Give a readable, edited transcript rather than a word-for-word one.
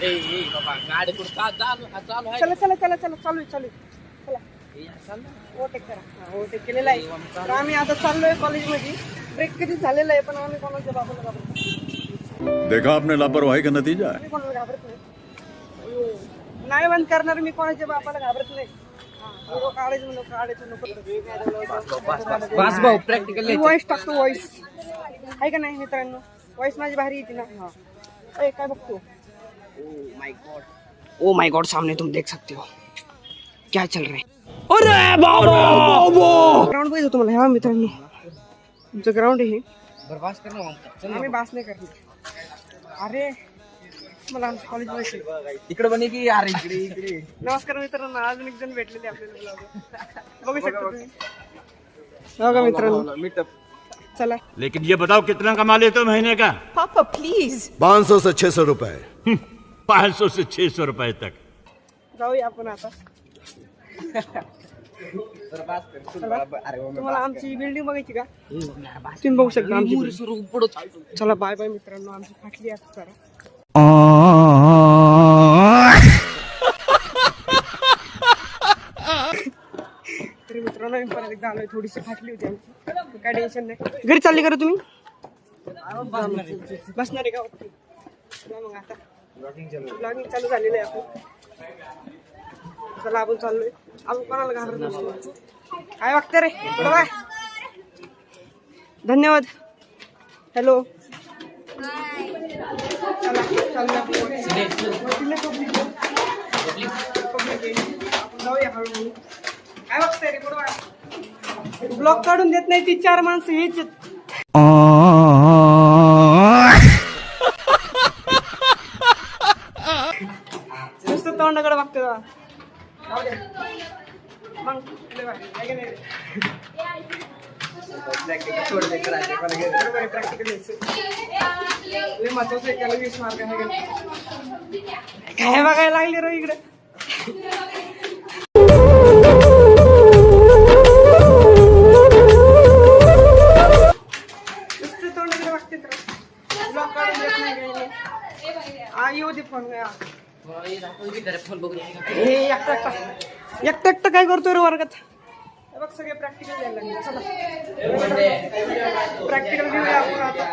गाडी कुठं चालू आहे. चला चला चला चला चालू आहे चला ओव्हरटेक करा. ओव्हरटेक केलेला आहे. तर आम्ही आता चाललोय कॉलेजमध्ये. ब्रेक कधी झालेला आहे पण आम्ही कोणाच्या बाबाला घाबरत नाही. देखा आपने लापरवाही का नतीजा है. आम्ही कोणाला घाबरत नाही. नाही बंद करणार मी कोणाच्या बापाला घाबरत नाही. काढायचं नको. बस भाऊ प्रॅक्टिकल वॉइस टाकतो वॉइस आहे का नाही मित्रांनो. वॉइस माझी भारी येते ना. काय बघतो. ओ माय गॉड सामने तुम देख सकते हो क्या चल रहा है. ग्राउंड पाहिजे तुम्हाला ह्या मित्रांनो. तुमचं ग्राउंड आहे हे. आम्ही बास नाही करणार. अरे मला आमच्या कॉलेज मध्ये इकडे बने की अरे इकडे नमस्कार मित्रांनो. अजून एक जण भेटलेले आपल्याला बघू शकता तुम्ही. बघा मित्रांनो मीटअप. चला लेकिन ये बताओ कितना कमा लेते हो महीने का. पापा प्लीज 500 से 600 रुपए. 500 से 600 रुपए तक. जाऊया आपण आता. तुम्हाला आमची बिल्डिंग बघायची का. तुम्ही बघू शकता आमची building. चला बाय बाय मित्रांनो. आमची फाटली आहे जरा. तरी मित्रांनो आम्ही परत एकदा आलोय. थोडीशी फाटली होती आमची. काय टेन्शन नाही. घरी चालली करा तुम्ही. बसणार आहे का मग आता ब्लॉगिंग चालू झालेलं आहे आपण. चला आपण चाललोय. आपण कोणाला घाबरत नसतो. काय वागतं रे पुढं बाय. धन्यवाद. हॅलो चला जाऊया हळूहळू. काय वागतंय रे पुढं बाय. ब्लॉग काढून देत नाही ती 4 माणसं हेच. नुसतं तोंडाकडे बघतो मग काय बघायला लागले रो इकडे. नुसतं तोंडाकडे बघते तर ब्लॉग काढून देत नाही. येऊ दे फोन. एकटं काय करतोय रे वर्गात. बघ सगळे प्रॅक्टिकल द्यायला लागले. चला प्रॅक्टिकल घेऊया आपण आता.